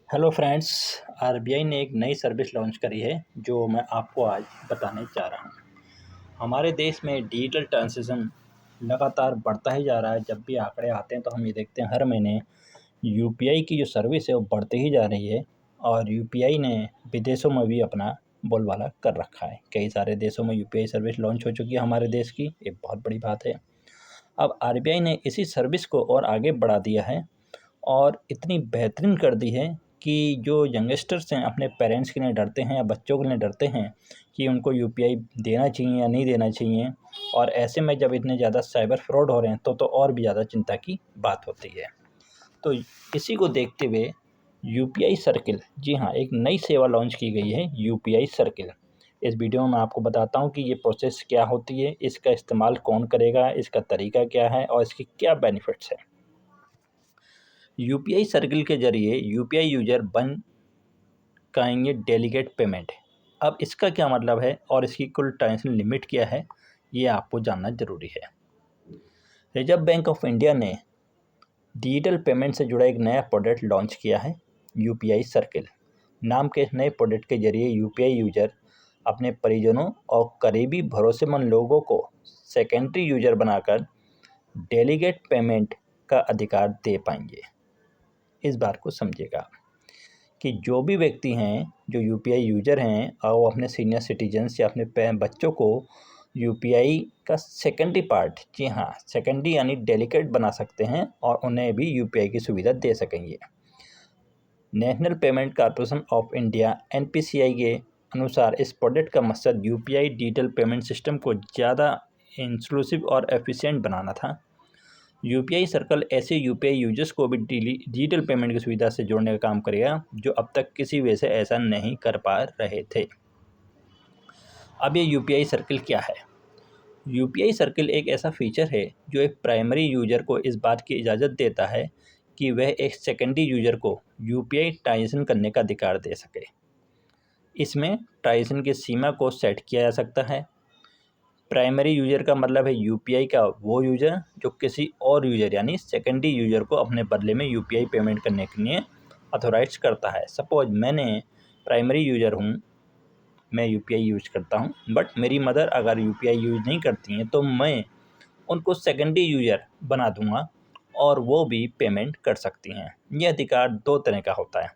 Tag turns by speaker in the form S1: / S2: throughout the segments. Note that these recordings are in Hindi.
S1: Hello friends. आरबीआई ने एक नई सर्विस लॉन्च करी है जो मैं आपको आज बताने जा रहा हूँ। हमारे देश में डिजिटल ट्रांजेक्शन लगातार बढ़ता ही जा रहा है। जब भी आंकड़े आते हैं तो हम ये देखते हैं हर महीने यूपीआई की जो सर्विस है वो बढ़ती ही जा रही है। और यूपीआई ने विदेशों में भी अपना बोलबाला कर रखा है। कई सारे देशों में यूपीआई सर्विस लॉन्च हो चुकी है हमारे देश की, एक बहुत बड़ी बात है। अब आरबीआई ने इसी सर्विस को और आगे बढ़ा दिया है और इतनी बेहतरीन कर दी है कि जो यंगस्टर्स हैं अपने पेरेंट्स के लिए डरते हैं या बच्चों के लिए डरते हैं कि उनको यूपीआई देना चाहिए या नहीं देना चाहिए। और ऐसे में जब इतने ज़्यादा साइबर फ्रॉड हो रहे हैं तो और भी ज़्यादा चिंता की बात होती है। तो इसी को देखते हुए यूपीआई सर्किल, जी हाँ, एक नई सेवा लॉन्च की गई है यूपीआई सर्किल। इस वीडियो में मैं आपको बताता हूँ कि ये प्रोसेस क्या होती है, इसका इस्तेमाल कौन करेगा, इसका तरीका क्या है और इसकी क्या बेनिफिट्स हैं। यूपीआई सर्किल के जरिए यूपीआई यूजर बन पाएंगे डेलीगेट पेमेंट। अब इसका क्या मतलब है और इसकी कुल ट्रांजेक्शन लिमिट क्या है, ये आपको जानना जरूरी है। रिजर्व बैंक ऑफ इंडिया ने डिजिटल पेमेंट से जुड़ा एक नया प्रोडक्ट लॉन्च किया है, यूपीआई सर्किल नाम के इस नए प्रोडक्ट के जरिए यूपीआई यूजर अपने परिजनों और करीबी भरोसेमंद लोगों को सेकेंडरी यूजर बनाकर डेलीगेट पेमेंट का अधिकार दे पाएंगे। इस बात को समझिएगा कि जो भी व्यक्ति हैं जो यूपीआई यूजर हैं और वो अपने सीनियर सिटीजन्स या अपने बच्चों को यूपीआई का सेकेंडरी पार्ट, जी हाँ, सेकेंडरी यानी डेलीगेट बना सकते हैं और उन्हें भी यूपीआई की सुविधा दे सकेंगे। National payment corporation of India NPCI के अनुसार इस प्रोडक्ट का मकसद यूपीआई डिजिटल पेमेंट सिस्टम को ज़्यादा इंक्लूसिव और एफिशिएंट बनाना था। यूपीआई सर्कल ऐसे यूपीआई यूजर्स को भी डिजिटल पेमेंट की सुविधा से जोड़ने का काम करेगा जो अब तक किसी वजह से ऐसा नहीं कर पा रहे थे। अब ये यूपीआई सर्कल क्या है? यूपीआई सर्कल एक ऐसा फीचर है जो एक प्राइमरी यूजर को इस बात की इजाज़त देता है कि वह एक सेकेंडरी यूजर को यूपीआई ट्रांजेक्शन करने का अधिकार दे सके। इसमें ट्रांजेक्शन की सीमा को सेट किया जा सकता है। प्राइमरी यूजर का मतलब है यूपीआई का वो यूजर जो किसी और यूजर यानी सेकेंडरी यूजर को अपने बदले में यूपीआई पेमेंट करने के लिए अथोराइज करता है। सपोज मैंने प्राइमरी यूजर हूँ, मैं यूपीआई यूज करता हूँ, बट मेरी मदर अगर यूपीआई यूज नहीं करती हैं तो मैं उनको सेकेंडरी यूजर बना दूंगा और वो भी पेमेंट कर सकती हैं। यह अधिकार दो तरह का होता है,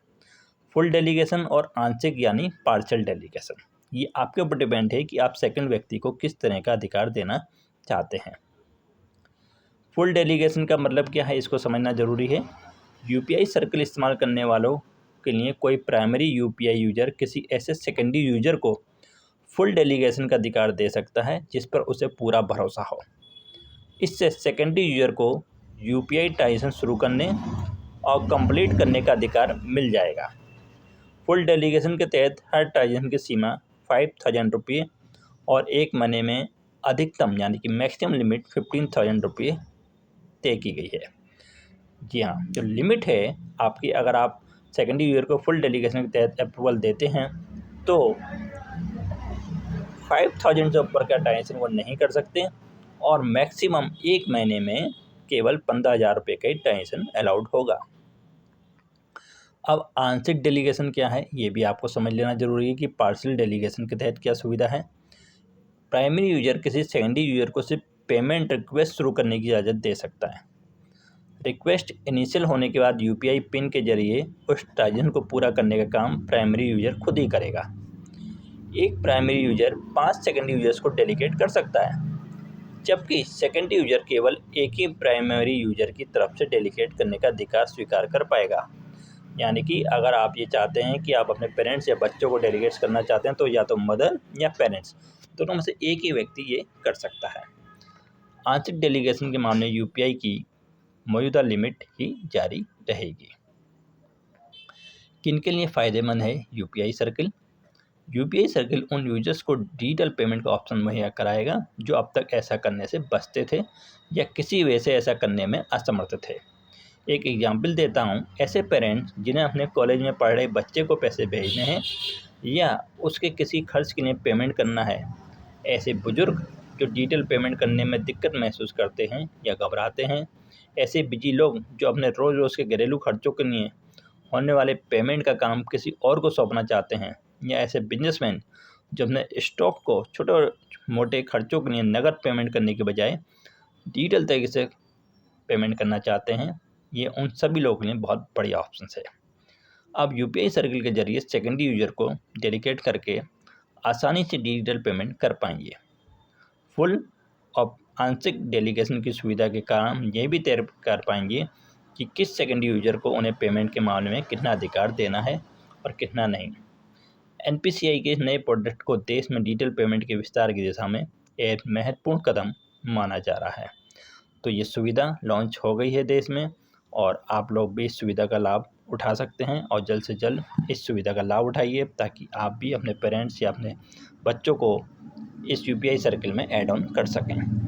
S1: फुल डेलीगेशन और आंशिक यानी पार्शियल डेलीगेशन। ये आपके ऊपर डिपेंड है कि आप सेकंड व्यक्ति को किस तरह का अधिकार देना चाहते हैं। फुल डेलीगेशन का मतलब क्या है, इसको समझना जरूरी है। यूपीआई सर्कल इस्तेमाल करने वालों के लिए कोई प्राइमरी यूपीआई यूजर किसी ऐसे सेकेंडरी यूजर को फुल डेलीगेशन का अधिकार दे सकता है जिस पर उसे पूरा भरोसा हो। इससे सेकेंडरी यूजर को यूपीआई ट्रांजेक्शन शुरू करने और कंप्लीट करने का अधिकार मिल जाएगा। फुल डेलीगेशन के तहत हर ट्रांजेक्शन की सीमा 5,000 रुपये और एक महीने में अधिकतम यानी कि मैक्सिमम लिमिट 15,000 रुपये तय की गई है। जी हाँ, जो लिमिट है आपकी, अगर आप सेकेंडरी यूजर को फुल डेलीगेशन के तहत अप्रूवल देते हैं तो 5,000 से ऊपर का ट्रांजेक्शन वो नहीं कर सकते और मैक्सिमम एक महीने में केवल 15,000 रुपये का ही ट्रांजेक्शन अलाउड होगा। अब आंशिक डेलीगेशन क्या है, ये भी आपको समझ लेना जरूरी है कि पार्शियल डेलीगेशन के तहत क्या सुविधा है। प्राइमरी यूजर किसी सेकेंडरी यूजर को सिर्फ पेमेंट रिक्वेस्ट शुरू करने की इजाज़त दे सकता है। रिक्वेस्ट इनिशियल होने के बाद यूपीआई पिन के जरिए उस ट्रांजेक्शन को पूरा करने का काम प्राइमरी यूजर खुद ही करेगा। एक प्राइमरी यूजर 5 सेकेंडरी यूजर्स को डेलीगेट कर सकता है, जबकि सेकेंडरी यूजर केवल एक ही प्राइमरी यूजर की तरफ से डेलीगेट करने का अधिकार स्वीकार कर पाएगा। यानी कि अगर आप ये चाहते हैं कि आप अपने पेरेंट्स या बच्चों को डेलीगेट करना चाहते हैं तो या तो मदर या पेरेंट्स, दोनों में से एक ही व्यक्ति ये कर सकता है। आंशिक डेलीगेशन के मामले में यूपीआई की मौजूदा लिमिट ही जारी रहेगी। किन के लिए फ़ायदेमंद है यूपीआई सर्किल? यूपीआई सर्किल उन यूजर्स को डिजिटल पेमेंट का ऑप्शन मुहैया कराएगा जो अब तक ऐसा करने से बचते थे या किसी वजह से ऐसा करने में असमर्थ थे। एक एग्जाम्पल देता हूँ, ऐसे पेरेंट्स जिन्हें अपने कॉलेज में पढ़ रहे बच्चे को पैसे भेजने हैं या उसके किसी खर्च के लिए पेमेंट करना है, ऐसे बुजुर्ग जो डिजिटल पेमेंट करने में दिक्कत महसूस करते हैं या घबराते हैं, ऐसे बिजी लोग जो अपने रोज़ रोज़ के घरेलू खर्चों के लिए होने वाले पेमेंट का काम किसी और को सौंपना चाहते हैं, या ऐसे बिजनेसमैन जो अपने स्टॉक को छोटे मोटे खर्चों के लिए नकद पेमेंट करने के बजाय डिजिटल तरीके से पेमेंट करना चाहते हैं, ये उन सभी लोगों के लिए बहुत बढ़िया ऑप्शन है। अब यूपीआई सर्किल के जरिए सेकेंडरी यूजर को डेलीगेट करके आसानी से डिजिटल पेमेंट कर पाएंगे। फुल और आंशिक डेलीगेशन की सुविधा के कारण ये भी तय कर पाएंगे कि किस सेकेंडरी यूजर को उन्हें पेमेंट के मामले में कितना अधिकार देना है और कितना नहीं। एनपीसीआई के नए प्रोडक्ट को देश में डिजिटल पेमेंट के विस्तार की दिशा में एक महत्वपूर्ण कदम माना जा रहा है। तो ये सुविधा लॉन्च हो गई है देश में, और आप लोग भी इस सुविधा का लाभ उठा सकते हैं, और जल्द से जल्द इस सुविधा का लाभ उठाइए ताकि आप भी अपने पेरेंट्स या अपने बच्चों को इस यूपीआई सर्किल में ऐड ऑन कर सकें।